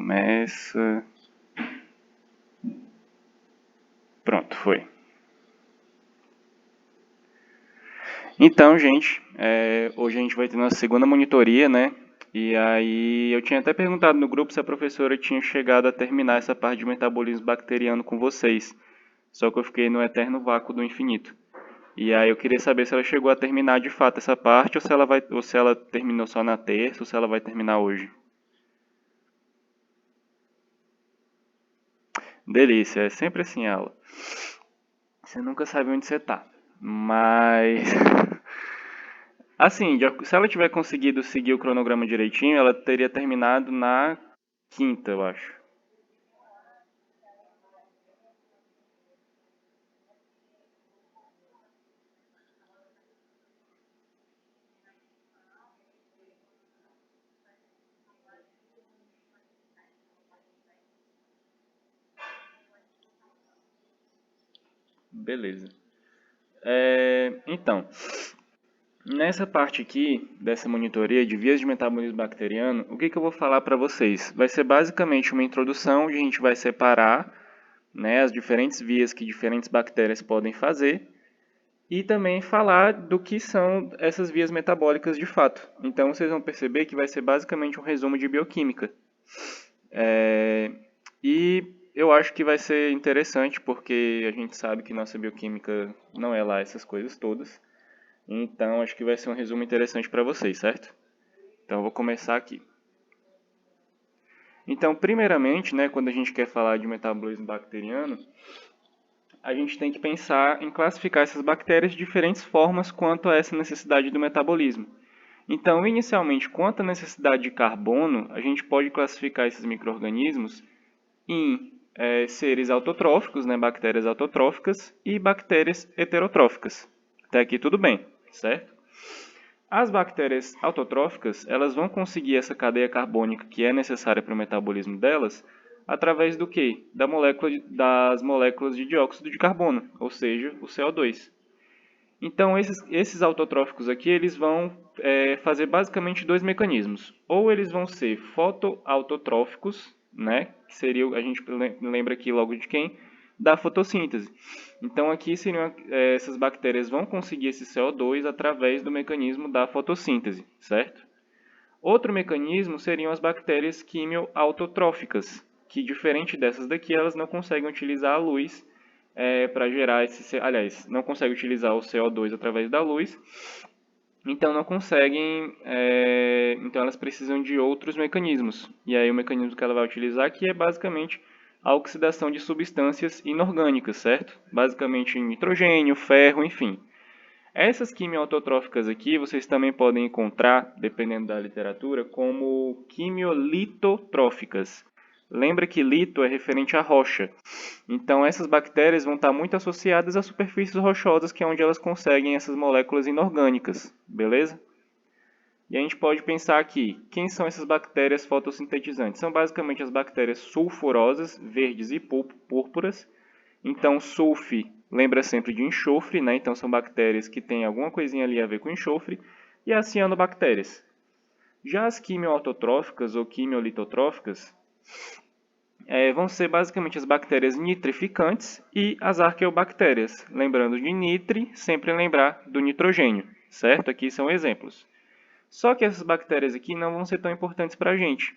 Começa. Pronto, foi. Então, gente, hoje a gente vai ter nossa segunda monitoria, né? E aí eu tinha até perguntado no grupo se a professora tinha chegado a terminar essa parte de metabolismo bacteriano com vocês. Só que eu fiquei no eterno vácuo do infinito. E aí eu queria saber se ela chegou a terminar de fato essa parte ou se ela terminou só na terça ou se ela vai terminar hoje. Delícia, é sempre assim a aula. Você nunca sabe onde você tá. Mas assim, se ela tiver conseguido seguir o cronograma direitinho, ela teria terminado na quinta, eu acho. Beleza. Então, nessa parte aqui dessa monitoria de vias de metabolismo bacteriano, o que eu vou falar para vocês? Vai ser basicamente uma introdução onde a gente vai separar, né, as diferentes vias que diferentes bactérias podem fazer e também falar do que são essas vias metabólicas de fato. Então vocês vão perceber que vai ser basicamente um resumo de bioquímica. E eu acho que vai ser interessante porque a gente sabe que nossa bioquímica não é lá essas coisas todas. Então acho que vai ser um resumo interessante para vocês, certo? Então eu vou começar aqui. Então, primeiramente, né, quando a gente quer falar de metabolismo bacteriano, a gente tem que pensar em classificar essas bactérias de diferentes formas quanto a essa necessidade do metabolismo. Então, inicialmente, quanto à necessidade de carbono, a gente pode classificar esses micro-organismos em seres autotróficos, né, bactérias autotróficas, e bactérias heterotróficas. Até aqui tudo bem, certo? As bactérias autotróficas, elas vão conseguir essa cadeia carbônica que é necessária para o metabolismo delas, através do quê? Das moléculas de dióxido de carbono, ou seja, o CO2. Então, esses autotróficos aqui, eles vão fazer basicamente dois mecanismos. Ou eles vão ser fotoautotróficos, né? Que seria, a gente lembra aqui logo de quem? Da fotossíntese. Então, aqui seriam, essas bactérias vão conseguir esse CO2 através do mecanismo da fotossíntese, certo? Outro mecanismo seriam as bactérias quimioautotróficas, que diferente dessas daqui, elas não conseguem utilizar a luz para gerar esse... Aliás, não conseguem utilizar o CO2 através da luz, então não conseguem... então elas precisam de outros mecanismos. E aí o mecanismo que ela vai utilizar aqui é basicamente a oxidação de substâncias inorgânicas, certo? Basicamente nitrogênio, ferro, enfim. Essas quimioautotróficas aqui vocês também podem encontrar, dependendo da literatura, como quimiolitotróficas. Lembra que lito é referente à rocha. Então essas bactérias vão estar muito associadas a superfícies rochosas, que é onde elas conseguem essas moléculas inorgânicas, beleza? E a gente pode pensar aqui, quem são essas bactérias fotossintetizantes? São basicamente as bactérias sulfurosas, verdes e púrpuras. Então, sulf lembra sempre de enxofre, né? Então são bactérias que têm alguma coisinha ali a ver com enxofre. E as cianobactérias. Já as quimioautotróficas ou quimiolitotróficas vão ser basicamente as bactérias nitrificantes e as arqueobactérias. Lembrando de nitri, sempre lembrar do nitrogênio, certo? Aqui são exemplos. Só que essas bactérias aqui não vão ser tão importantes para a gente.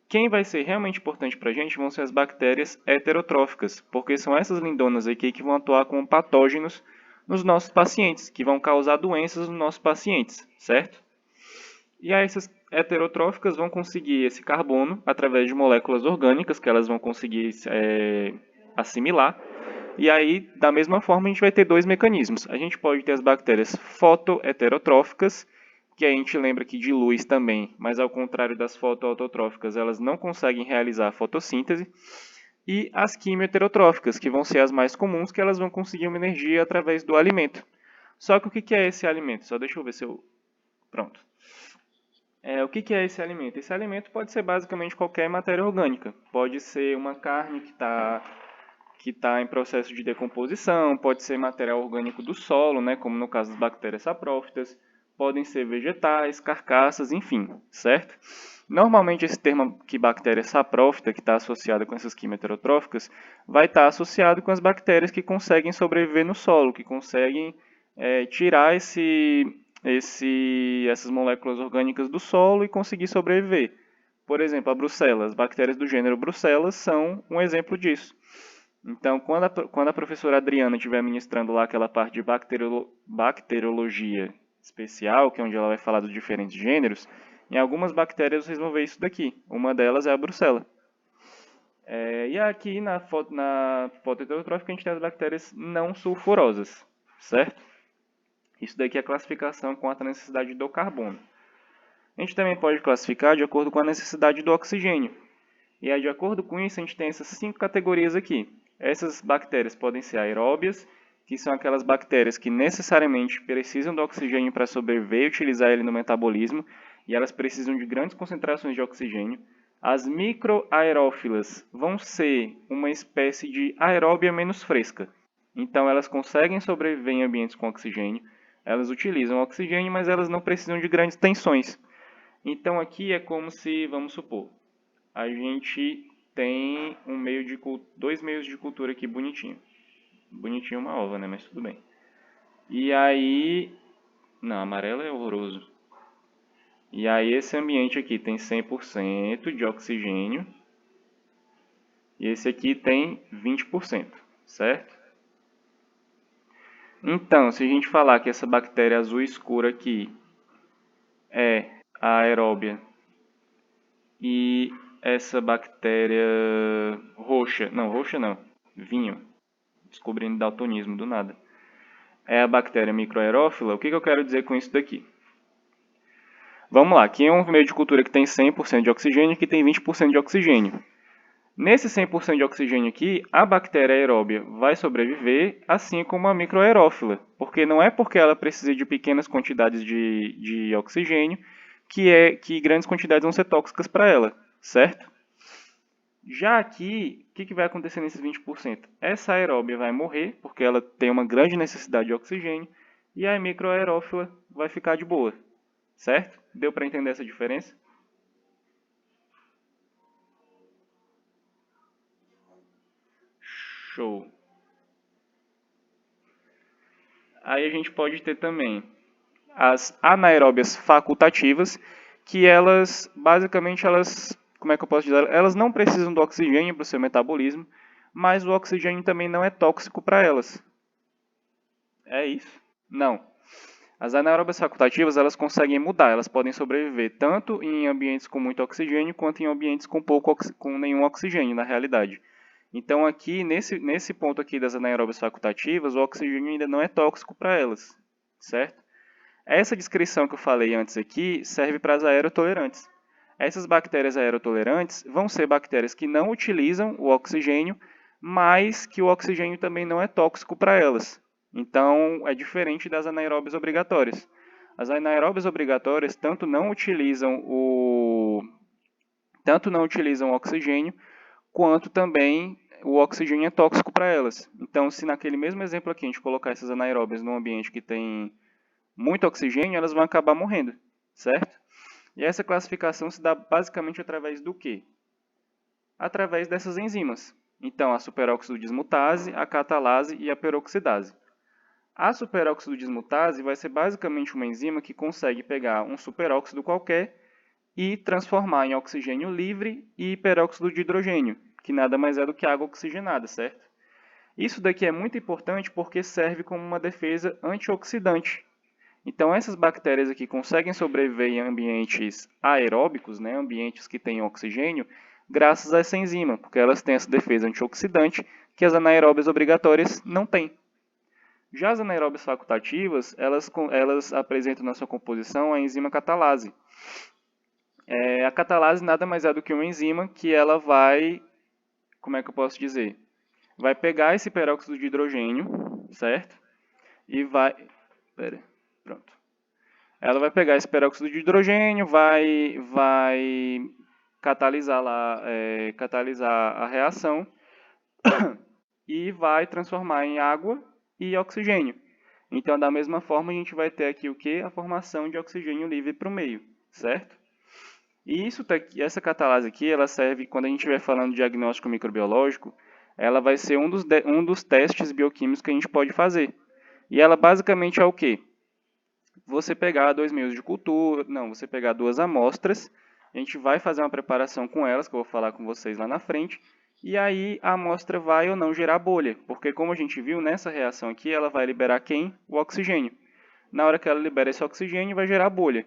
Quem vai ser realmente importante para a gente vão ser as bactérias heterotróficas, porque são essas lindonas aqui que vão atuar como patógenos nos nossos pacientes, que vão causar doenças nos nossos pacientes, certo? E aí essas heterotróficas vão conseguir esse carbono através de moléculas orgânicas que elas vão conseguir assimilar. E aí, da mesma forma, a gente vai ter dois mecanismos. A gente pode ter as bactérias fotoheterotróficas, que a gente lembra aqui de luz também, mas ao contrário das fotoautotróficas, elas não conseguem realizar a fotossíntese. E as quimioheterotróficas, que vão ser as mais comuns, que elas vão conseguir uma energia através do alimento. Só que o que é esse alimento? Só deixa eu ver se eu... Pronto. O que é esse alimento? Esse alimento pode ser basicamente qualquer matéria orgânica. Pode ser uma carne que tá em processo de decomposição, pode ser material orgânico do solo, né, como no caso das bactérias saprófitas, podem ser vegetais, carcaças, enfim, certo? Normalmente esse termo aqui, bactéria saprófita, que está associada com essas quimias heterotróficas, vai estar associado com as bactérias que conseguem sobreviver no solo, que conseguem tirar essas moléculas orgânicas do solo e conseguir sobreviver. Por exemplo, a Brucella, as bactérias do gênero Brucella são um exemplo disso. Então, quando a professora Adriana estiver ministrando lá aquela parte de bacteriologia especial, que é onde ela vai falar dos diferentes gêneros, em algumas bactérias vocês vão ver isso daqui. Uma delas é a Brucella. E aqui na foto heterotrófica a gente tem as bactérias não sulfurosas, certo? Isso daqui é a classificação quanto à necessidade do carbono. A gente também pode classificar de acordo com a necessidade do oxigênio. E aí, de acordo com isso, a gente tem essas 5 categorias aqui. Essas bactérias podem ser aeróbias, que são aquelas bactérias que necessariamente precisam do oxigênio para sobreviver e utilizar ele no metabolismo, e elas precisam de grandes concentrações de oxigênio. As microaerófilas vão ser uma espécie de aeróbia menos fresca. Então, elas conseguem sobreviver em ambientes com oxigênio, elas utilizam oxigênio, mas elas não precisam de grandes tensões. Então, aqui é como se, vamos supor, a gente tem dois meios de cultura aqui bonitinho. Bonitinho uma ova, né? Mas tudo bem. E aí... Não, amarelo é horroroso. E aí esse ambiente aqui tem 100% de oxigênio. E esse aqui tem 20%, certo? Então, se a gente falar que essa bactéria azul escura aqui é a aeróbia e essa bactéria roxa não, vinho, descobrindo daltonismo do nada, é a bactéria microaerófila, o que eu quero dizer com isso daqui? Vamos lá, aqui é um meio de cultura que tem 100% de oxigênio e que tem 20% de oxigênio. Nesse 100% de oxigênio aqui, a bactéria aeróbia vai sobreviver, assim como a microaerófila, porque não é porque ela precisa de pequenas quantidades de oxigênio que grandes quantidades vão ser tóxicas para ela, certo? Já aqui, o que vai acontecer nesses 20%? Essa aeróbia vai morrer, porque ela tem uma grande necessidade de oxigênio, e a microaerófila vai ficar de boa, certo? Deu para entender essa diferença? Show. Aí a gente pode ter também as anaeróbias facultativas, que elas, basicamente, como é que eu posso dizer? Elas não precisam do oxigênio para o seu metabolismo, mas o oxigênio também não é tóxico para elas. É isso? Não. As anaeróbias facultativas, elas conseguem mudar, elas podem sobreviver tanto em ambientes com muito oxigênio, quanto em ambientes com nenhum oxigênio, na realidade. Então aqui, nesse ponto aqui das anaeróbias facultativas, o oxigênio ainda não é tóxico para elas, certo? Essa descrição que eu falei antes aqui serve para as aerotolerantes. Essas bactérias aerotolerantes vão ser bactérias que não utilizam o oxigênio, mas que o oxigênio também não é tóxico para elas. Então, é diferente das anaeróbias obrigatórias. As anaeróbias obrigatórias tanto não utilizam o oxigênio, quanto também o oxigênio é tóxico para elas. Então, se naquele mesmo exemplo aqui a gente colocar essas anaeróbias num ambiente que tem muito oxigênio, elas vão acabar morrendo, certo? E essa classificação se dá basicamente através do quê? Através dessas enzimas. Então, a superóxido dismutase, a catalase e a peroxidase. A superóxido dismutase vai ser basicamente uma enzima que consegue pegar um superóxido qualquer e transformar em oxigênio livre e peróxido de hidrogênio, que nada mais é do que água oxigenada, certo? Isso daqui é muito importante porque serve como uma defesa antioxidante. Então essas bactérias aqui conseguem sobreviver em ambientes aeróbicos, né, ambientes que têm oxigênio, graças a essa enzima, porque elas têm essa defesa antioxidante que as anaeróbias obrigatórias não têm. Já as anaeróbias facultativas, elas apresentam na sua composição a enzima catalase. A catalase nada mais é do que uma enzima que ela vai, como é que eu posso dizer? Vai pegar esse peróxido de hidrogênio, certo? E vai... Pronto. Ela vai pegar esse peróxido de hidrogênio, vai catalisar a reação e vai transformar em água e oxigênio. Então, da mesma forma, a gente vai ter aqui o quê? A formação de oxigênio livre para o meio, certo? E essa catalase aqui, ela serve, quando a gente estiver falando de diagnóstico microbiológico, ela vai ser um dos testes bioquímicos que a gente pode fazer. E ela basicamente é o quê? Você pegar 2 meios de cultura, não, você pegar 2 amostras, a gente vai fazer uma preparação com elas, que eu vou falar com vocês lá na frente, e aí a amostra vai ou não gerar bolha, porque como a gente viu nessa reação aqui, ela vai liberar quem? O oxigênio. Na hora que ela libera esse oxigênio, vai gerar bolha.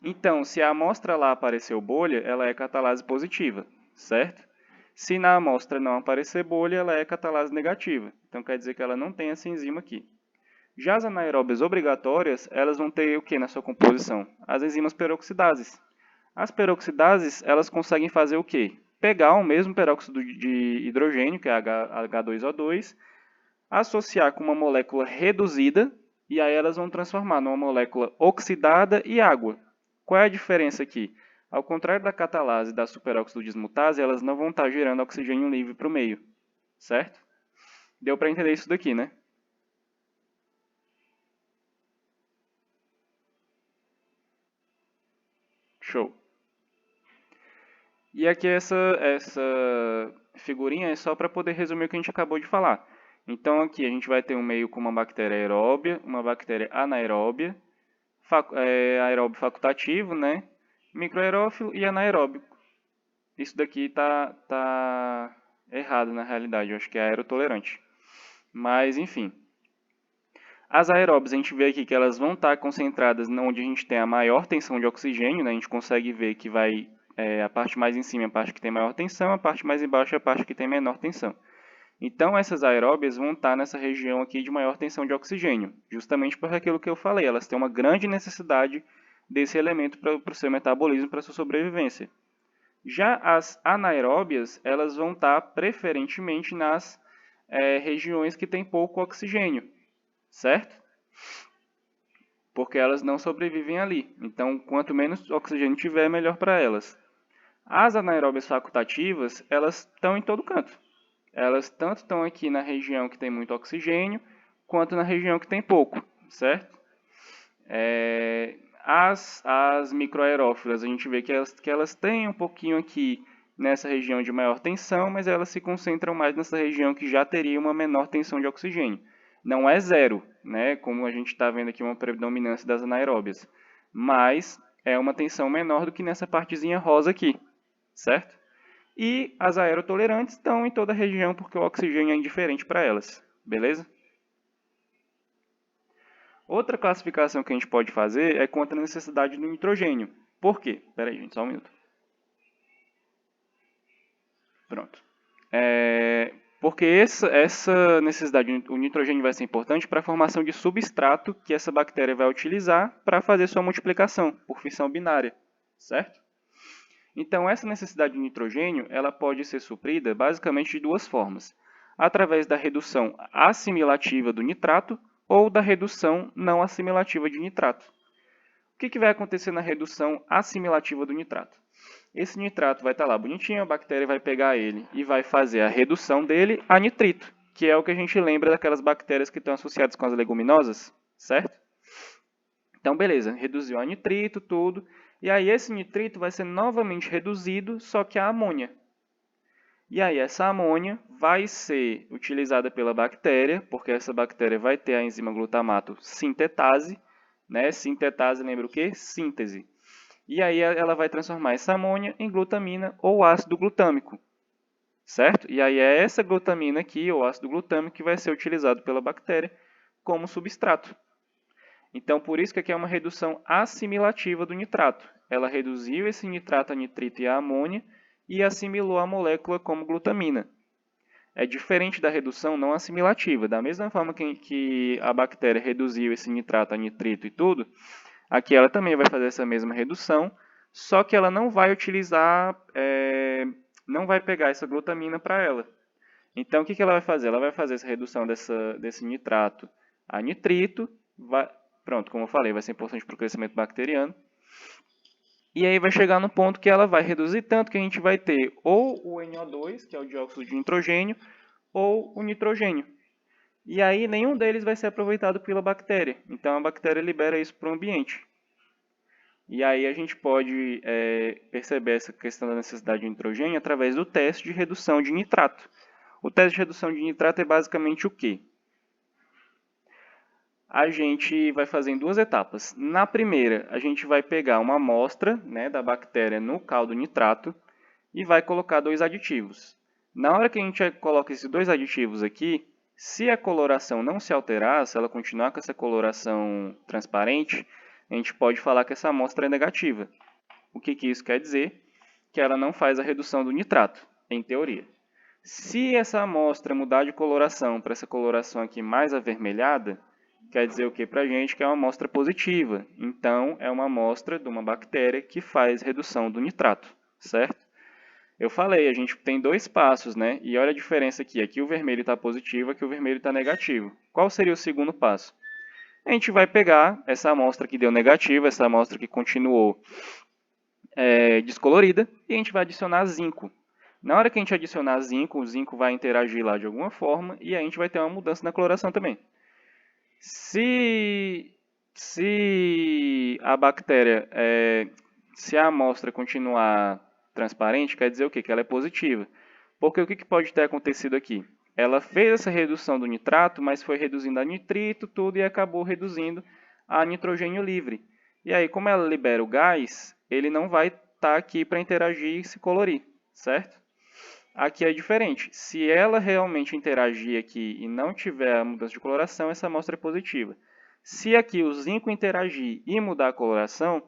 Então, se a amostra lá apareceu bolha, ela é catalase positiva, certo? Se na amostra não aparecer bolha, ela é catalase negativa. Então, quer dizer que ela não tem essa enzima aqui. Já as anaeróbias obrigatórias, elas vão ter o que na sua composição? As enzimas peroxidases. As peroxidases, elas conseguem fazer o quê? Pegar o mesmo peróxido de hidrogênio, que é H2O2, associar com uma molécula reduzida, e aí elas vão transformar numa molécula oxidada e água. Qual é a diferença aqui? Ao contrário da catalase e da superóxido dismutase, elas não vão estar gerando oxigênio livre para o meio, certo? Deu para entender isso daqui, né? Show. E aqui essa figurinha é só para poder resumir o que a gente acabou de falar. Então aqui a gente vai ter um meio com uma bactéria aeróbia, uma bactéria anaeróbia, aeróbio facultativo, né? Microaerófilo e anaeróbico. Isso daqui tá errado na realidade, eu acho que é aerotolerante. Mas enfim. As aeróbias, a gente vê aqui que elas vão estar concentradas onde a gente tem a maior tensão de oxigênio, né? A gente consegue ver que vai a parte mais em cima é a parte que tem maior tensão, a parte mais embaixo é a parte que tem menor tensão. Então, essas aeróbias vão estar nessa região aqui de maior tensão de oxigênio, justamente por aquilo que eu falei, elas têm uma grande necessidade desse elemento para o seu metabolismo, para a sua sobrevivência. Já as anaeróbias, elas vão estar preferentemente nas regiões que tem pouco oxigênio, certo? Porque elas não sobrevivem ali. Então, quanto menos oxigênio tiver, melhor para elas. As anaeróbias facultativas, elas estão em todo canto. Elas tanto estão aqui na região que tem muito oxigênio, quanto na região que tem pouco, certo? As microaerófilas, a gente vê que elas têm um pouquinho aqui nessa região de maior tensão, mas elas se concentram mais nessa região que já teria uma menor tensão de oxigênio. Não é zero, né, como a gente está vendo aqui uma predominância das anaeróbias, mas é uma tensão menor do que nessa partezinha rosa aqui, certo? E as aerotolerantes estão em toda a região porque o oxigênio é indiferente para elas, beleza? Outra classificação que a gente pode fazer é quanto à necessidade do nitrogênio. Por quê? Espera aí, gente, só um minuto. Pronto. Porque essa necessidade, o nitrogênio vai ser importante para a formação de substrato que essa bactéria vai utilizar para fazer sua multiplicação por fissão binária, certo? Então, essa necessidade de nitrogênio ela pode ser suprida basicamente de duas formas. Através da redução assimilativa do nitrato ou da redução não assimilativa de nitrato. O que vai acontecer na redução assimilativa do nitrato? Esse nitrato vai estar lá bonitinho, a bactéria vai pegar ele e vai fazer a redução dele a nitrito, que é o que a gente lembra daquelas bactérias que estão associadas com as leguminosas, certo? Então, beleza, reduziu a nitrito, tudo. E aí esse nitrito vai ser novamente reduzido, só que a amônia. E aí essa amônia vai ser utilizada pela bactéria, porque essa bactéria vai ter a enzima glutamato sintetase, né? Sintetase lembra o quê? Síntese. E aí ela vai transformar essa amônia em glutamina ou ácido glutâmico, certo? E aí é essa glutamina aqui, ou ácido glutâmico, que vai ser utilizado pela bactéria como substrato. Então, por isso que aqui é uma redução assimilativa do nitrato. Ela reduziu esse nitrato a nitrito e a amônia e assimilou a molécula como glutamina. É diferente da redução não assimilativa. Da mesma forma que a bactéria reduziu esse nitrato a nitrito e tudo, aqui ela também vai fazer essa mesma redução, só que ela não vai utilizar, não vai pegar essa glutamina para ela. Então, o que ela vai fazer? Ela vai fazer essa redução desse nitrato a nitrito, pronto, como eu falei, vai ser importante para o crescimento bacteriano. E aí vai chegar no ponto que ela vai reduzir tanto que a gente vai ter ou o NO2, que é o dióxido de nitrogênio, ou o nitrogênio. E aí nenhum deles vai ser aproveitado pela bactéria. Então a bactéria libera isso para o ambiente. E aí a gente pode perceber essa questão da necessidade de nitrogênio através do teste de redução de nitrato. O teste de redução de nitrato é basicamente o quê? A gente vai fazer em duas etapas. Na primeira, a gente vai pegar uma amostra, né, da bactéria no caldo nitrato e vai colocar dois aditivos. Na hora que a gente coloca esses dois aditivos aqui, se a coloração não se alterar, se ela continuar com essa coloração transparente, a gente pode falar que essa amostra é negativa. O que isso quer dizer? Que ela não faz a redução do nitrato, em teoria. Se essa amostra mudar de coloração para essa coloração aqui mais avermelhada, quer dizer o que para a gente? Que é uma amostra positiva. Então, é uma amostra de uma bactéria que faz redução do nitrato, certo? Eu falei, a gente tem dois passos, né? E olha a diferença aqui. Aqui o vermelho está positivo, aqui o vermelho está negativo. Qual seria o segundo passo? A gente vai pegar essa amostra que deu negativa, essa amostra que continuou descolorida, e a gente vai adicionar zinco. Na hora que a gente adicionar zinco, o zinco vai interagir lá de alguma forma, e a gente vai ter uma mudança na coloração também. Se a bactéria, se a amostra continuar transparente, quer dizer o quê? Que ela é positiva. Porque o que pode ter acontecido aqui? Ela fez essa redução do nitrato, mas foi reduzindo a nitrito, tudo, e acabou reduzindo a nitrogênio livre. E aí, como ela libera o gás, ele não vai estar aqui para interagir e se colorir, certo? Aqui é diferente. Se ela realmente interagir aqui e não tiver a mudança de coloração, essa amostra é positiva. Se aqui o zinco interagir e mudar a coloração,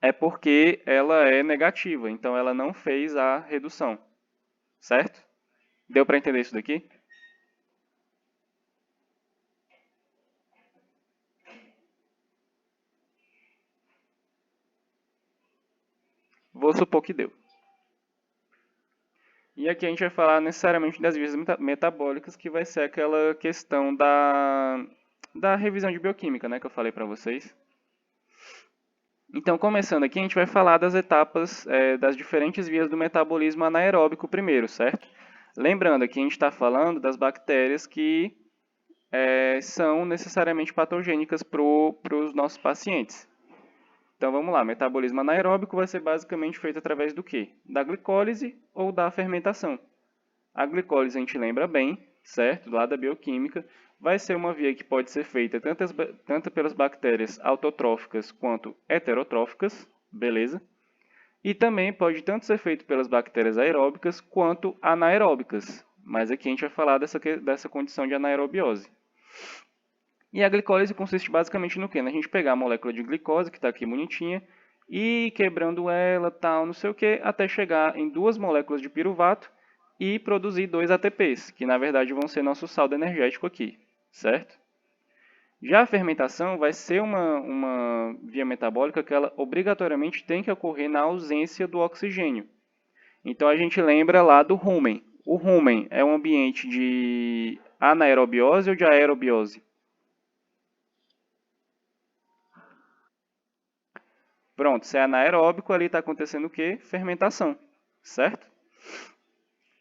é porque ela é negativa, então ela não fez a redução, certo? Deu para entender isso daqui? Vou supor que deu. E aqui a gente vai falar necessariamente das vias metabólicas, que vai ser aquela questão da revisão de bioquímica, né, que eu falei para vocês. Então, começando aqui, a gente vai falar das etapas das diferentes vias do metabolismo anaeróbico primeiro, certo? Lembrando, aqui a gente está falando das bactérias que são necessariamente patogênicas para os nossos pacientes. Então, vamos lá. Metabolismo anaeróbico vai ser basicamente feito através do quê? Da glicólise ou da fermentação. A glicólise a gente lembra bem, certo? Lá da bioquímica, vai ser uma via que pode ser feita tanto pelas bactérias autotróficas quanto heterotróficas, beleza? E também pode tanto ser feito pelas bactérias aeróbicas quanto anaeróbicas, mas aqui a gente vai falar dessa condição de anaerobiose. E a glicólise consiste basicamente no quê? Na gente pegar a molécula de glicose, que está aqui bonitinha, e quebrando ela, tal, não sei o que, até chegar em duas moléculas de piruvato e produzir 2 ATPs, que na verdade vão ser nosso saldo energético aqui, certo? Já a fermentação vai ser uma via metabólica que ela obrigatoriamente tem que ocorrer na ausência do oxigênio. Então a gente lembra lá do rumen. O rumen é um ambiente de anaerobiose ou de aerobiose? Pronto, se é anaeróbico, ali está acontecendo o quê? Fermentação, certo?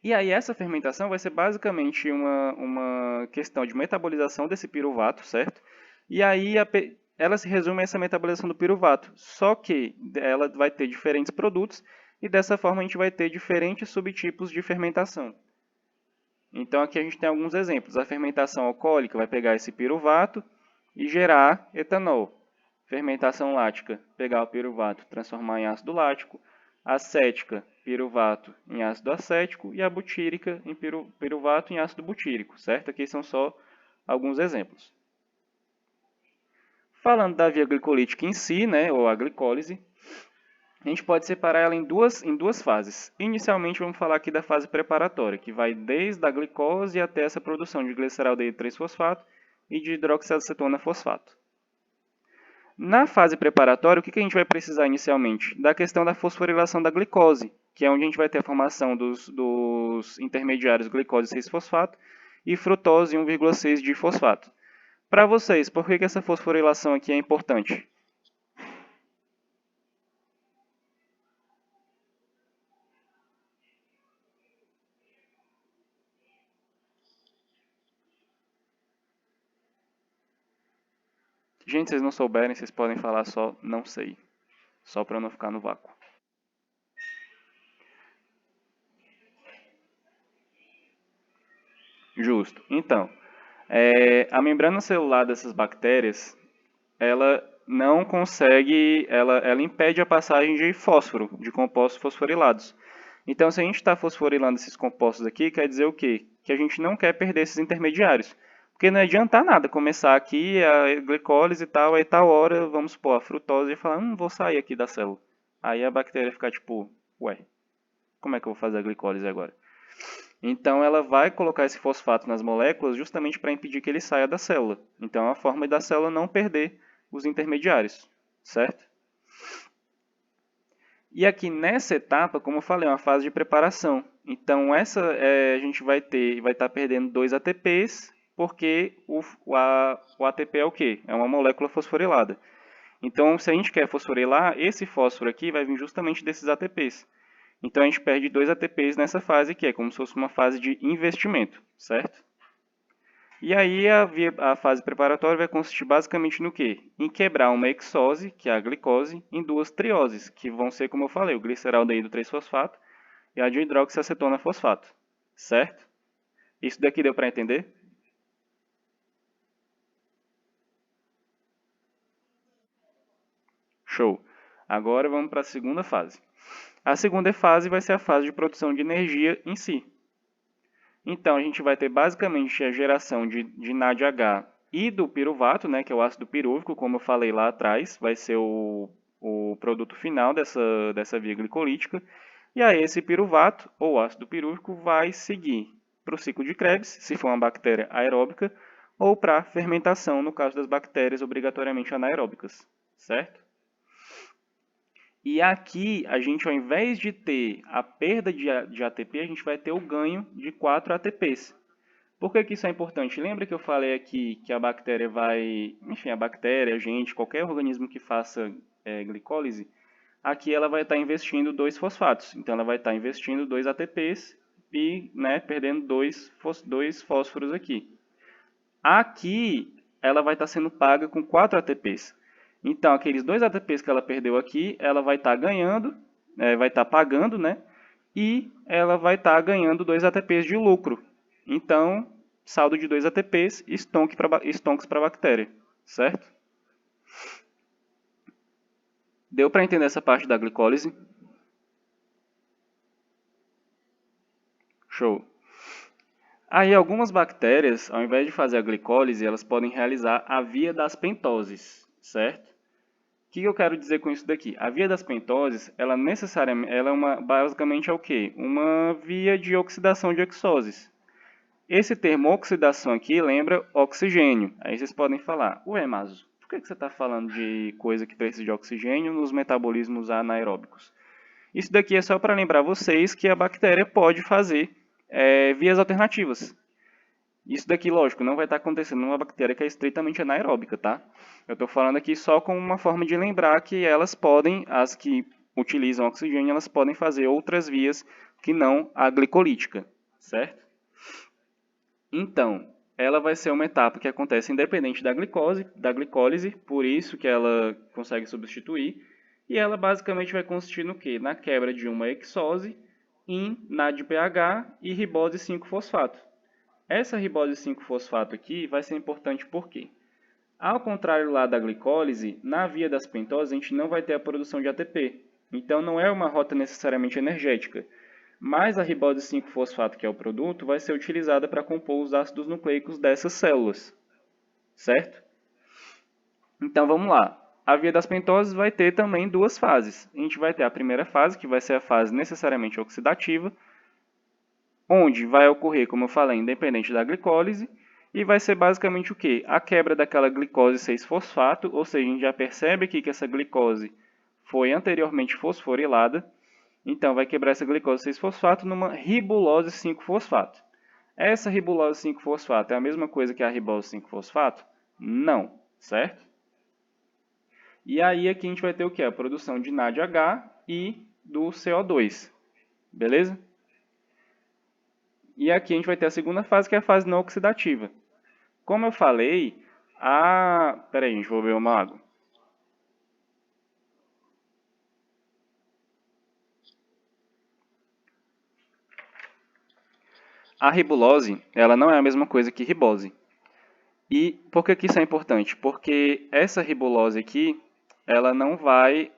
E aí essa fermentação vai ser basicamente uma questão de metabolização desse piruvato, certo? E aí ela se resume a essa metabolização do piruvato, só que ela vai ter diferentes produtos e dessa forma a gente vai ter diferentes subtipos de fermentação. Então aqui a gente tem alguns exemplos. A fermentação alcoólica vai pegar esse piruvato e gerar etanol. Fermentação lática, pegar o piruvato, transformar em ácido lático. Acética, piruvato em ácido acético. E a butírica, em piruvato em ácido butírico, certo? Aqui são só alguns exemplos. Falando da via glicolítica em si, né, ou a glicólise, a gente pode separar ela em duas fases. Inicialmente, vamos falar aqui da fase preparatória, que vai desde a glicose até essa produção de gliceraldeído 3-fosfato e de hidroxiacetona fosfato. Na fase preparatória, o que a gente vai precisar inicialmente? Da questão da fosforilação da glicose, que é onde a gente vai ter a formação dos intermediários glicose 6-fosfato e frutose 1,6 de fosfato. Para vocês, por que essa fosforilação aqui é importante? Gente, se vocês não souberem, vocês podem falar só não sei. Só para não ficar no vácuo. Justo. Então, a membrana celular dessas bactérias, ela não consegue, ela impede a passagem de fósforo, de compostos fosforilados. Então, se a gente está fosforilando esses compostos aqui, quer dizer o quê? Que a gente não quer perder esses intermediários. Porque não adianta nada começar aqui a glicólise e tal, aí tal hora, vamos supor, a frutose e falar, vou sair aqui da célula. Aí a bactéria fica tipo, ué, como é que eu vou fazer a glicólise agora? Então ela vai colocar esse fosfato nas moléculas justamente para impedir que ele saia da célula. Então é uma forma da célula não perder os intermediários, certo? E aqui nessa etapa, como eu falei, é uma fase de preparação. Então a gente vai estar perdendo 2 ATPs, porque o ATP é o quê? É uma molécula fosforilada. Então, se a gente quer fosforilar, esse fósforo aqui vai vir justamente desses ATPs. Então a gente perde 2 ATPs nessa fase, que é como se fosse uma fase de investimento, certo? E aí a fase preparatória vai consistir basicamente no quê? Em quebrar uma hexose, que é a glicose, em duas trioses, que vão ser, como eu falei, o gliceraldeído 3-fosfato e a dihidroxiacetona fosfato, certo? Isso daqui deu para entender? Show! Agora vamos para a segunda fase. A segunda fase vai ser a fase de produção de energia em si. Então, a gente vai ter basicamente a geração de NADH e do piruvato, né, que é o ácido pirúvico, como eu falei lá atrás, vai ser o produto final dessa via glicolítica. E aí esse piruvato, ou ácido pirúvico, vai seguir para o ciclo de Krebs, se for uma bactéria aeróbica, ou para fermentação, no caso das bactérias obrigatoriamente anaeróbicas, certo? E aqui, a gente, ao invés de ter a perda de ATP, a gente vai ter o ganho de 4 ATPs. Por que isso é importante? Lembra que eu falei aqui que a bactéria vai... Enfim, a bactéria, a gente, qualquer organismo que faça glicólise, aqui ela vai estar investindo 2 fosfatos. Então, ela vai estar investindo 2 ATPs e perdendo 2 fósforos aqui. Aqui, ela vai estar sendo paga com 4 ATPs. Então, aqueles 2 ATPs que ela perdeu aqui, ela vai estar ganhando, vai estar pagando, né? E ela vai estar ganhando 2 ATPs de lucro. Então, saldo de 2 ATPs, stonks para a bactéria, certo? Deu para entender essa parte da glicólise? Show! Aí, algumas bactérias, ao invés de fazer a glicólise, elas podem realizar a via das pentoses, certo? O que eu quero dizer com isso daqui? A via das pentoses, ela necessariamente, basicamente é o quê? Uma via de oxidação de hexoses. Esse termo oxidação aqui lembra oxigênio. Aí vocês podem falar, ué, mas por que você está falando de coisa que precisa de oxigênio nos metabolismos anaeróbicos? Isso daqui é só para lembrar vocês que a bactéria pode fazer vias alternativas. Isso daqui, lógico, não vai estar acontecendo numa bactéria que é estritamente anaeróbica, tá? Eu estou falando aqui só como uma forma de lembrar que elas podem, as que utilizam oxigênio, elas podem fazer outras vias que não a glicolítica, certo? Então, ela vai ser uma etapa que acontece independente da glicólise, por isso que ela consegue substituir, e ela basicamente vai consistir no quê? Na quebra de uma hexose em NADPH e ribose 5-fosfato. Essa ribose 5-fosfato aqui vai ser importante por quê? Ao contrário lá da glicólise, na via das pentoses a gente não vai ter a produção de ATP. Então não é uma rota necessariamente energética. Mas a ribose 5-fosfato, que é o produto, vai ser utilizada para compor os ácidos nucleicos dessas células. Certo? Então vamos lá. A via das pentoses vai ter também duas fases. A gente vai ter a primeira fase, que vai ser a fase necessariamente oxidativa, onde vai ocorrer, como eu falei, independente da glicólise, e vai ser basicamente o quê? A quebra daquela glicose 6-fosfato, ou seja, a gente já percebe aqui que essa glicose foi anteriormente fosforilada, então vai quebrar essa glicose 6-fosfato numa ribulose 5-fosfato. Essa ribulose 5-fosfato é a mesma coisa que a ribose 5-fosfato? Não, certo? E aí aqui a gente vai ter o que? A produção de NADH e do CO2, beleza? E aqui a gente vai ter a segunda fase, que é a fase não oxidativa. Como eu falei, Peraí, gente, vou beber uma água. A ribulose, ela não é a mesma coisa que ribose. E por que que isso é importante? Porque essa ribulose aqui, ela não vai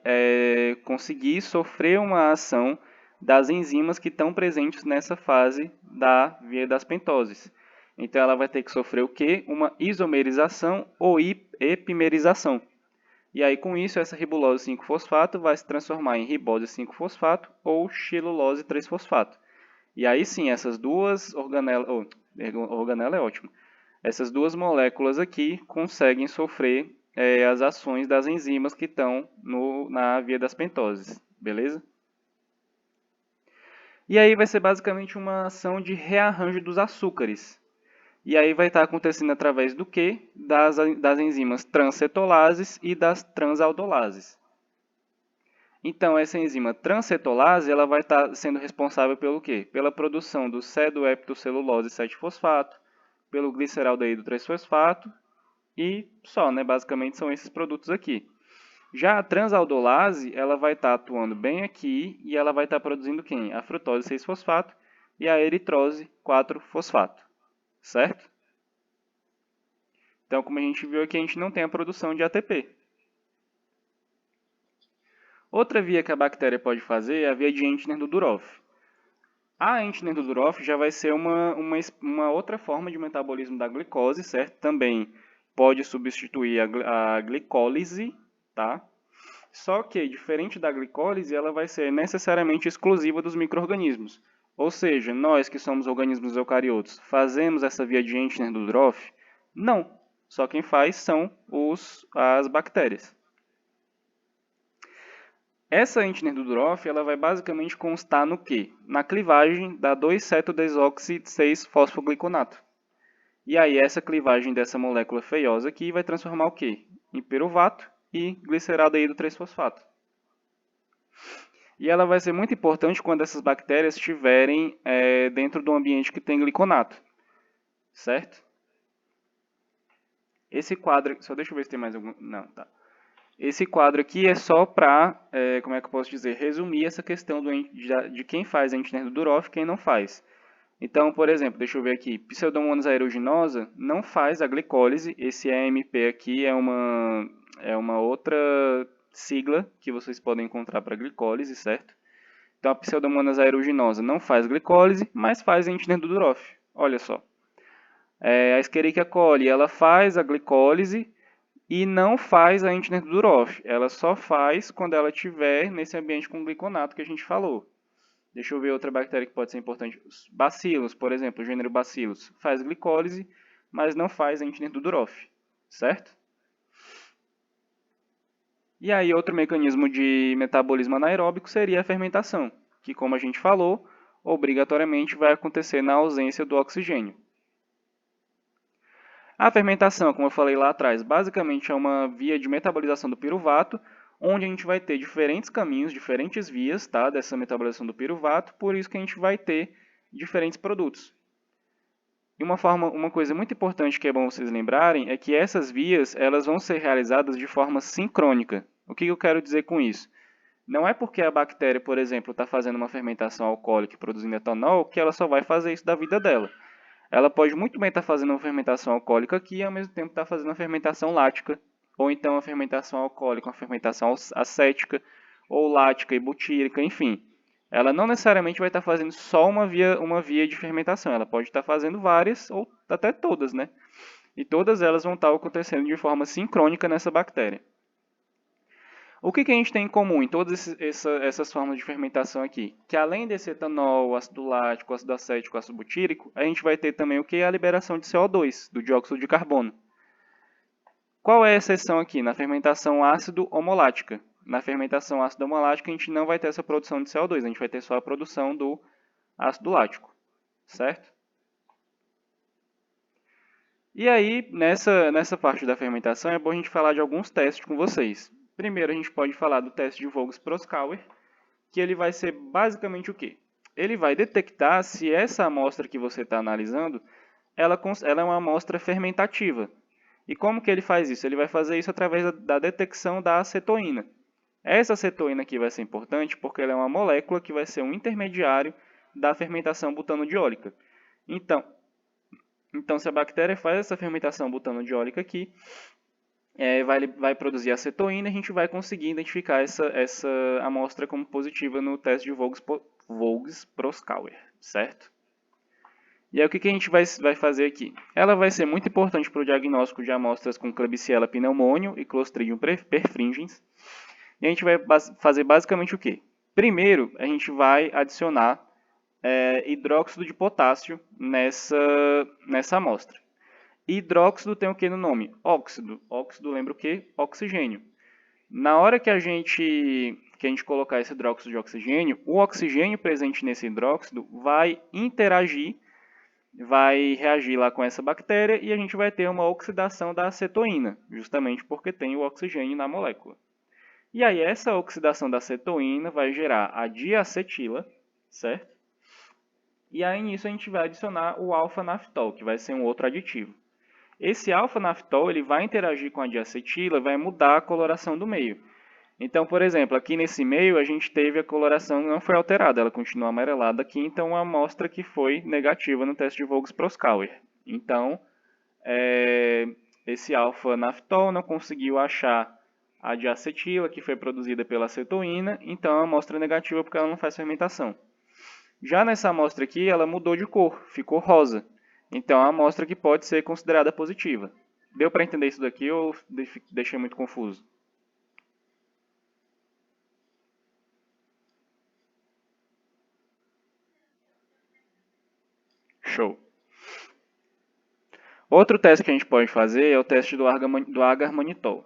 conseguir sofrer uma ação das enzimas que estão presentes nessa fase da via das pentoses. Então ela vai ter que sofrer o quê? Uma isomerização ou epimerização. E aí com isso essa ribulose 5-fosfato vai se transformar em ribose 5-fosfato ou xilulose 3-fosfato. E aí sim, essas duas organelas, organela é ótimo. Essas duas moléculas aqui conseguem sofrer as ações das enzimas que estão na via das pentoses, beleza? E aí vai ser basicamente uma ação de rearranjo dos açúcares. E aí vai estar acontecendo através do quê? Das enzimas transcetolases e das transaldolases. Então, essa enzima transcetolase ela vai estar sendo responsável pelo quê? Pela produção do cedoepitocelulose 7-fosfato, pelo gliceraldeído 3-fosfato e só, né? Basicamente são esses produtos aqui. Já a transaldolase, ela vai estar atuando bem aqui e ela vai estar produzindo quem? A frutose 6-fosfato e a eritrose 4-fosfato, certo? Então, como a gente viu aqui, a gente não tem a produção de ATP. Outra via que a bactéria pode fazer é a via de Entner-Dudorov. A Entner-Dudorov já vai ser uma outra forma de metabolismo da glicose, certo? Também pode substituir a glicólise, tá? Só que, diferente da glicólise, ela vai ser necessariamente exclusiva dos micro-organismos. Ou seja, nós que somos organismos eucariotos, fazemos essa via de Entner-Dudorov? Não. Só quem faz são as bactérias. Essa Entner-Dudorov ela vai basicamente constar no quê? Na clivagem da 2-cetodesoxi-6-fosfogliconato. E aí essa clivagem dessa molécula feiosa aqui vai transformar o quê? Em piruvato e gliceraldeído 3-fosfato. E ela vai ser muito importante quando essas bactérias estiverem dentro do ambiente que tem gliconato, certo? Esse quadro, só deixa eu ver se tem mais algum, não, tá. Esse quadro aqui é só para, como é que eu posso dizer, resumir essa questão de quem faz a Entner-Dudorov e quem não faz. Então, por exemplo, deixa eu ver aqui, Pseudomonas aeruginosa não faz a glicólise, esse EMP aqui é uma outra sigla que vocês podem encontrar para glicólise, certo? Então, a Pseudomonas aeruginosa não faz glicólise, mas faz a Entner-Dudorov. Olha só. A Escherichia coli, ela faz a glicólise e não faz a Entner-Dudorov. Ela só faz quando ela estiver nesse ambiente com gliconato que a gente falou. Deixa eu ver outra bactéria que pode ser importante. Bacilos, por exemplo, o gênero Bacillus, faz glicólise, mas não faz a Entner-Dudorov, certo? E aí outro mecanismo de metabolismo anaeróbico seria a fermentação, que como a gente falou, obrigatoriamente vai acontecer na ausência do oxigênio. A fermentação, como eu falei lá atrás, basicamente é uma via de metabolização do piruvato, onde a gente vai ter diferentes caminhos, diferentes vias, tá, dessa metabolização do piruvato, por isso que a gente vai ter diferentes produtos. E uma coisa muito importante que é bom vocês lembrarem é que essas vias elas vão ser realizadas de forma sincrônica. O que eu quero dizer com isso? Não é porque a bactéria, por exemplo, está fazendo uma fermentação alcoólica e produzindo etanol que ela só vai fazer isso da vida dela. Ela pode muito bem estar fazendo uma fermentação alcoólica aqui e ao mesmo tempo estar fazendo uma fermentação lática, ou então uma fermentação alcoólica, uma fermentação acética, ou lática e butírica, enfim. Ela não necessariamente vai estar fazendo só uma via de fermentação, ela pode estar fazendo várias, ou até todas, né? E todas elas vão estar acontecendo de forma sincrônica nessa bactéria. O que a gente tem em comum em todas essas formas de fermentação aqui? Que além desse etanol, ácido lático, ácido acético, ácido butírico, a gente vai ter também o que? A liberação de CO2, do dióxido de carbono. Qual é a exceção aqui? Na fermentação ácido homolática. Na fermentação ácido homolática a gente não vai ter essa produção de CO2, a gente vai ter só a produção do ácido lático, certo? E aí, nessa parte da fermentação, é bom a gente falar de alguns testes com vocês. Primeiro, a gente pode falar do teste de Voges-Proskauer, que ele vai ser basicamente o quê? Ele vai detectar se essa amostra que você está analisando, ela é uma amostra fermentativa. E como que ele faz isso? Ele vai fazer isso através da detecção da acetoína. Essa acetoína aqui vai ser importante porque ela é uma molécula que vai ser um intermediário da fermentação butanodiólica. Então, se a bactéria faz essa fermentação butanodiólica aqui, vai produzir acetoína, a gente vai conseguir identificar essa amostra como positiva no teste de Voges-Proskauer, certo? E aí o que a gente vai fazer aqui? Ela vai ser muito importante para o diagnóstico de amostras com Klebsiella pneumoniae e Clostridium perfringens. E a gente vai fazer basicamente o quê? Primeiro, a gente vai adicionar hidróxido de potássio nessa amostra. Hidróxido tem o que no nome? Óxido. Óxido lembra o quê? Oxigênio. Na hora que a gente colocar esse hidróxido de oxigênio, o oxigênio presente nesse hidróxido vai interagir, vai reagir lá com essa bactéria e a gente vai ter uma oxidação da acetoína, justamente porque tem o oxigênio na molécula. E aí essa oxidação da acetoína vai gerar a diacetila, certo? E aí nisso a gente vai adicionar o alfa-naftol, que vai ser um outro aditivo. Esse alfa-naftol ele vai interagir com a diacetila, vai mudar a coloração do meio. Então, por exemplo, aqui nesse meio a gente teve a coloração não foi alterada, ela continua amarelada aqui, então a amostra que foi negativa no teste de Voges-Proskauer. Então, esse alfa-naftol não conseguiu achar a diacetila, que foi produzida pela acetoína, então é uma amostra negativa porque ela não faz fermentação. Já nessa amostra aqui, ela mudou de cor, ficou rosa. Então é uma amostra que pode ser considerada positiva. Deu para entender isso daqui ou deixei muito confuso? Show. Outro teste que a gente pode fazer é o teste do agarmanitol.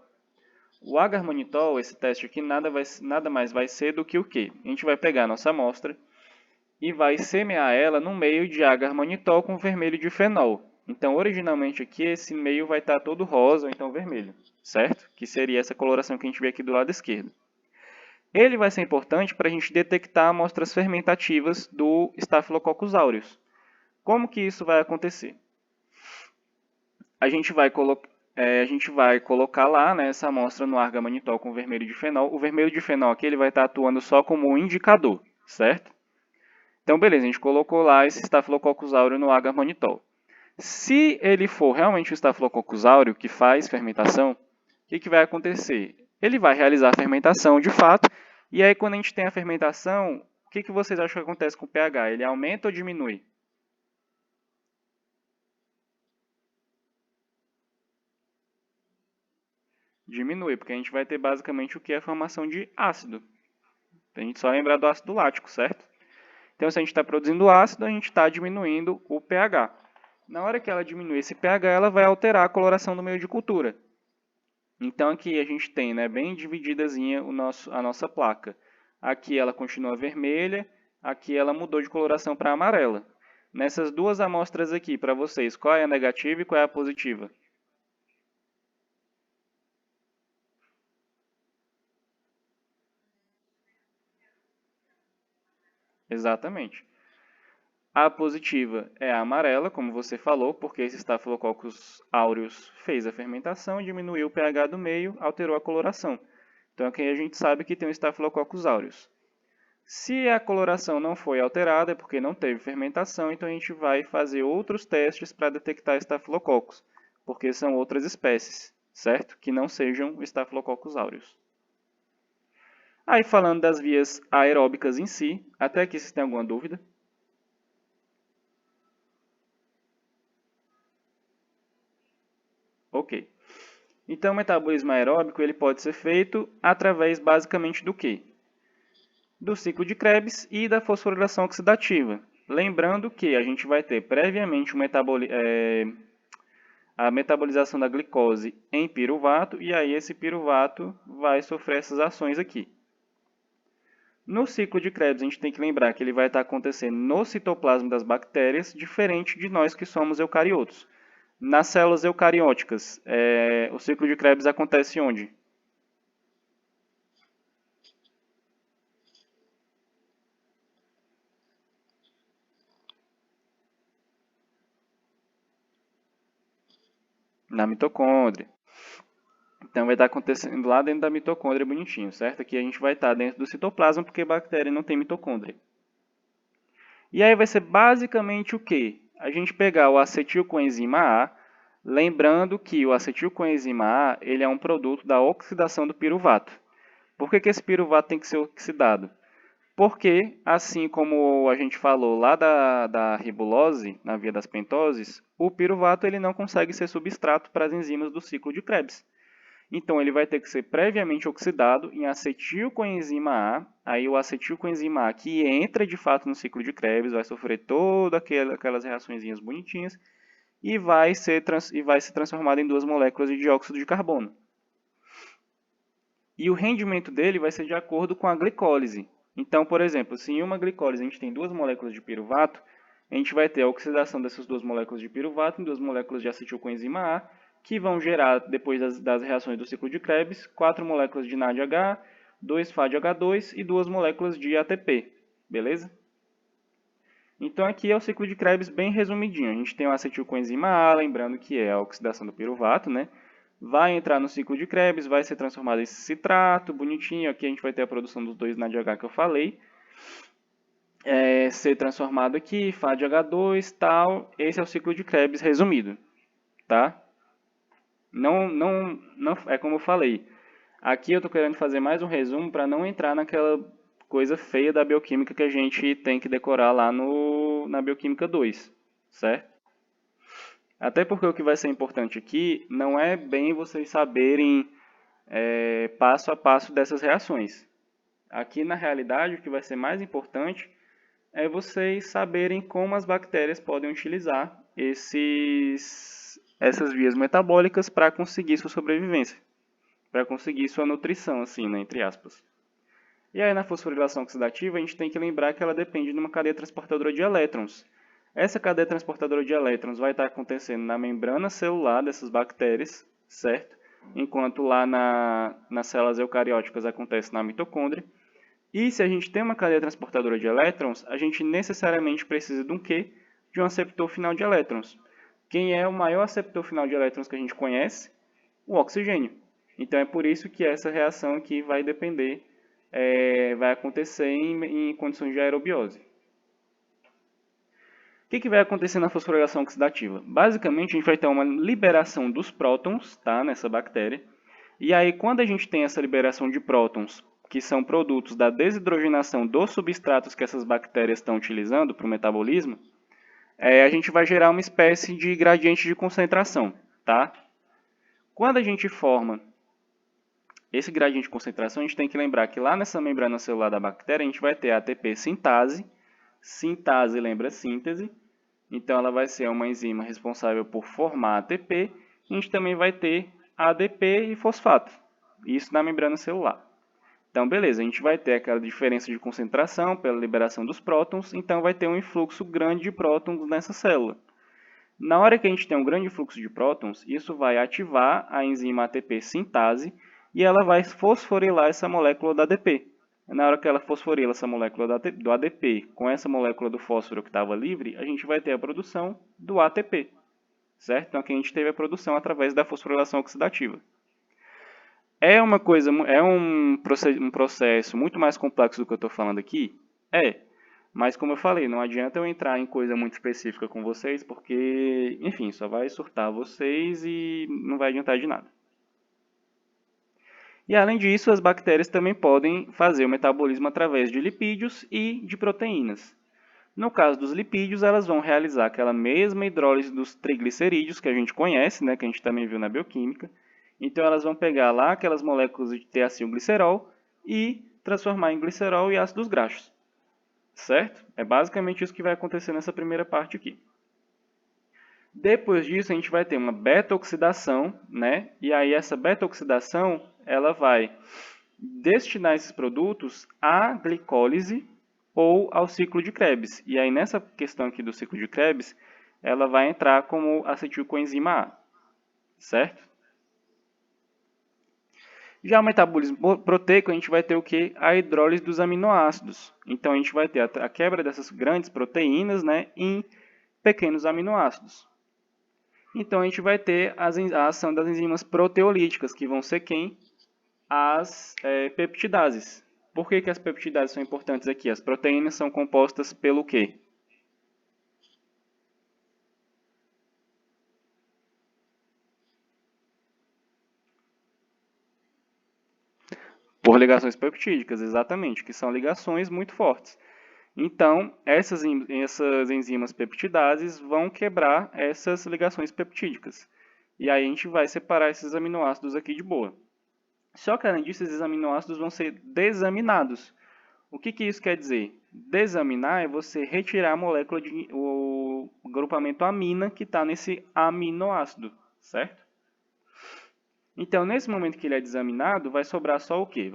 O agarmanitol, esse teste aqui, nada mais vai ser do que o quê? A gente vai pegar a nossa amostra e vai semear ela no meio de agarmanitol com vermelho de fenol. Então, originalmente aqui, esse meio vai estar todo rosa ou então vermelho, certo? Que seria essa coloração que a gente vê aqui do lado esquerdo. Ele vai ser importante para a gente detectar amostras fermentativas do Staphylococcus aureus. Como que isso vai acontecer? A gente vai colocar lá, né, essa amostra no argamanitol com vermelho de fenol. O vermelho de fenol aqui ele vai estar atuando só como um indicador, certo? Então, beleza, a gente colocou lá esse Staphylococcus aureus no agarmanitol. Se ele for realmente o Staphylococcus aureus que faz fermentação, o que vai acontecer? Ele vai realizar a fermentação de fato, e aí quando a gente tem a fermentação, o que vocês acham que acontece com o pH? Ele aumenta ou diminui? Diminui, porque a gente vai ter basicamente o que é a formação de ácido. A gente só lembrar do ácido lático, certo? Então, se a gente está produzindo ácido, a gente está diminuindo o pH. Na hora que ela diminuir esse pH, ela vai alterar a coloração do meio de cultura. Então, aqui a gente tem, né, bem divididazinha a nossa placa. Aqui ela continua vermelha, aqui ela mudou de coloração para amarela. Nessas duas amostras aqui, para vocês, qual é a negativa e qual é a positiva? Exatamente. A positiva é a amarela, como você falou, porque esse Staphylococcus aureus fez a fermentação, diminuiu o pH do meio, alterou a coloração. Então aqui a gente sabe que tem o Staphylococcus aureus. Se a coloração não foi alterada, é porque não teve fermentação, então a gente vai fazer outros testes para detectar Staphylococcus, porque são outras espécies, certo? Que não sejam o Staphylococcus aureus. Aí falando das vias aeróbicas em si, até aqui vocês têm alguma dúvida? Ok. Então, o metabolismo aeróbico ele pode ser feito através basicamente do quê? Do ciclo de Krebs e da fosforilação oxidativa. Lembrando que a gente vai ter previamente a metabolização da glicose em piruvato e aí esse piruvato vai sofrer essas ações aqui. No ciclo de Krebs, a gente tem que lembrar que ele vai estar acontecendo no citoplasma das bactérias, diferente de nós que somos eucariotos. Nas células eucarióticas, o ciclo de Krebs acontece onde? na mitocôndria. Então vai estar acontecendo lá dentro da mitocôndria bonitinho, certo? Aqui a gente vai estar dentro do citoplasma porque a bactéria não tem mitocôndria. E aí vai ser basicamente o quê? A gente pegar o acetilcoenzima A, lembrando que o acetilcoenzima A ele é um produto da oxidação do piruvato. Por que esse piruvato tem que ser oxidado? Porque, assim como a gente falou lá da ribulose, na via das pentoses, o piruvato ele não consegue ser substrato para as enzimas do ciclo de Krebs. Então, ele vai ter que ser previamente oxidado em acetilcoenzima A. Aí, o acetilcoenzima A, que entra de fato no ciclo de Krebs, vai sofrer todas aquelas reaçõezinhas bonitinhas e vai ser transformado em duas moléculas de dióxido de carbono. E o rendimento dele vai ser de acordo com a glicólise. Então, por exemplo, se em uma glicólise a gente tem duas moléculas de piruvato, a gente vai ter a oxidação dessas duas moléculas de piruvato em duas moléculas de acetilcoenzima A, que vão gerar, depois das reações do ciclo de Krebs, 4 moléculas de NADH, 2 FADH2 e 2 moléculas de ATP. Beleza? Então aqui é o ciclo de Krebs bem resumidinho. A gente tem o acetilcoenzima A, lembrando que é a oxidação do piruvato, né? Vai entrar no ciclo de Krebs, vai ser transformado em citrato, bonitinho. Aqui a gente vai ter a produção dos dois NADH que eu falei. Ser transformado aqui, FADH2, tal. Esse é o ciclo de Krebs resumido, tá? Não, é como eu falei. Aqui eu estou querendo fazer mais um resumo para não entrar naquela coisa feia da bioquímica que a gente tem que decorar lá na Bioquímica 2, certo? Até porque o que vai ser importante aqui não é bem vocês saberem passo a passo dessas reações. Aqui, na realidade, o que vai ser mais importante é vocês saberem como as bactérias podem utilizar essas vias metabólicas para conseguir sua sobrevivência, para conseguir sua nutrição, assim, né, entre aspas. E aí, na fosforilação oxidativa, a gente tem que lembrar que ela depende de uma cadeia transportadora de elétrons. Essa cadeia transportadora de elétrons vai estar acontecendo na membrana celular dessas bactérias, certo? Enquanto lá nas células eucarióticas acontece na mitocôndria. E se a gente tem uma cadeia transportadora de elétrons, a gente necessariamente precisa de um quê? De um aceptor final de elétrons. Quem é o maior aceptor final de elétrons que a gente conhece? O oxigênio. Então é por isso que essa reação aqui vai depender, vai acontecer em condições de aerobiose. O que vai acontecer na fosforilação oxidativa? Basicamente, a gente vai ter uma liberação dos prótons, tá, nessa bactéria. E aí, quando a gente tem essa liberação de prótons, que são produtos da desidrogenação dos substratos que essas bactérias estão utilizando para o metabolismo, a gente vai gerar uma espécie de gradiente de concentração, tá? Quando a gente forma esse gradiente de concentração, a gente tem que lembrar que lá nessa membrana celular da bactéria, a gente vai ter a ATP sintase. Sintase lembra síntese. Então, ela vai ser uma enzima responsável por formar ATP. A gente também vai ter ADP e fosfato. Isso na membrana celular. Então, beleza, a gente vai ter aquela diferença de concentração pela liberação dos prótons. Então, vai ter um influxo grande de prótons nessa célula. Na hora que a gente tem um grande fluxo de prótons, isso vai ativar a enzima ATP sintase e ela vai fosforilar essa molécula da ADP. Na hora que ela fosforila essa molécula do ADP com essa molécula do fósforo que estava livre, a gente vai ter a produção do ATP, certo? Então aqui a gente teve a produção através da fosforilação oxidativa. É um processo muito mais complexo do que eu estou falando aqui? Mas como eu falei, não adianta eu entrar em coisa muito específica com vocês, porque, enfim, só vai surtar vocês e não vai adiantar de nada. E além disso, as bactérias também podem fazer o metabolismo através de lipídios e de proteínas. No caso dos lipídios, elas vão realizar aquela mesma hidrólise dos triglicerídeos que a gente conhece, né, que a gente também viu na bioquímica. Então elas vão pegar lá aquelas moléculas de teacilglicerol e transformar em glicerol e ácidos graxos. Certo? É basicamente isso que vai acontecer nessa primeira parte aqui. Depois disso, a gente vai ter uma beta-oxidação, né? E aí essa beta-oxidação, ela vai destinar esses produtos à glicólise ou ao ciclo de Krebs. E aí nessa questão aqui do ciclo de Krebs, ela vai entrar como acetilcoenzima A, certo? Já o metabolismo proteico, a gente vai ter o que? A hidrólise dos aminoácidos. Então a gente vai ter a quebra dessas grandes proteínas, né, em pequenos aminoácidos. Então a gente vai ter a ação das enzimas proteolíticas, que vão ser quem? As peptidases. Por que as peptidases são importantes aqui? As proteínas são compostas pelo quê? Por ligações peptídicas, exatamente, que são ligações muito fortes. Então, essas enzimas peptidases vão quebrar essas ligações peptídicas. E aí a gente vai separar esses aminoácidos aqui de boa. Só que, além disso, esses aminoácidos vão ser desaminados. O que isso quer dizer? Desaminar é você retirar a molécula o grupamento amina que está nesse aminoácido, certo? Então, nesse momento que ele é desaminado, vai sobrar só o quê?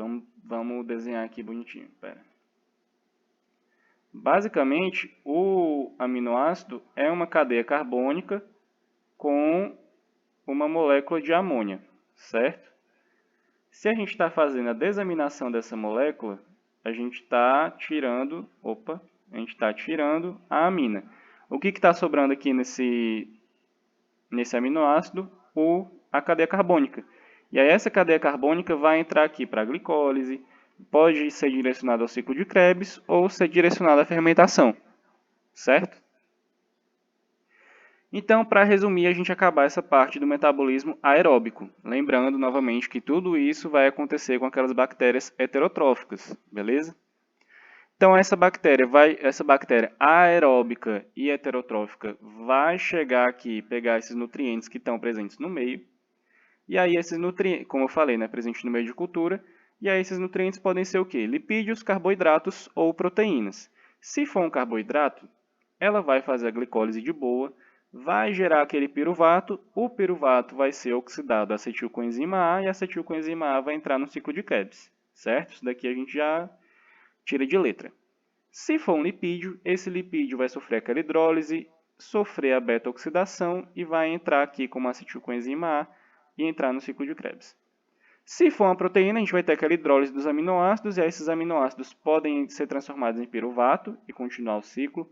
Vamos desenhar aqui bonitinho. Pera. Basicamente, o aminoácido é uma cadeia carbônica com uma molécula de amônia, certo? Se a gente está fazendo a desaminação dessa molécula, a gente está tirando, a amina. O que está sobrando aqui nesse aminoácido? A cadeia carbônica. E aí essa cadeia carbônica vai entrar aqui para a glicólise, pode ser direcionada ao ciclo de Krebs ou ser direcionada à fermentação, certo? Então, para resumir, a gente acabar essa parte do metabolismo aeróbico. Lembrando novamente que tudo isso vai acontecer com aquelas bactérias heterotróficas, beleza? Então, essa bactéria aeróbica e heterotrófica vai chegar aqui e pegar esses nutrientes que estão presentes no meio. E aí, esses nutrientes, como eu falei, presentes no meio de cultura. E aí, esses nutrientes podem ser o quê? Lipídios, carboidratos ou proteínas. Se for um carboidrato, ela vai fazer a glicólise de boa, vai gerar aquele piruvato, o piruvato vai ser oxidado a acetilcoenzima A e a acetilcoenzima A vai entrar no ciclo de Krebs, certo? Isso daqui a gente já tira de letra. Se for um lipídio, esse lipídio vai sofrer aquela hidrólise, sofrer a beta-oxidação e vai entrar aqui como acetilcoenzima A e entrar no ciclo de Krebs. Se for uma proteína, a gente vai ter aquela hidrólise dos aminoácidos, e aí esses aminoácidos podem ser transformados em piruvato e continuar o ciclo,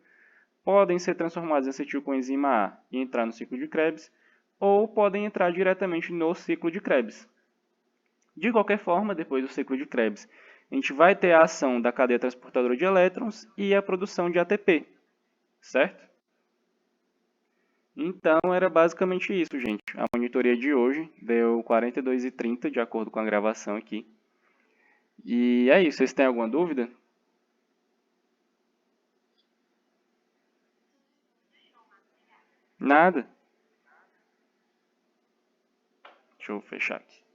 podem ser transformados em acetilcoenzima A e entrar no ciclo de Krebs, ou podem entrar diretamente no ciclo de Krebs. De qualquer forma, depois do ciclo de Krebs, a gente vai ter a ação da cadeia transportadora de elétrons e a produção de ATP, certo? Então, era basicamente isso, gente. A monitoria de hoje deu 42h30, de acordo com a gravação aqui. E é isso. Vocês têm alguma dúvida? Nada. Deixa eu fechar aqui.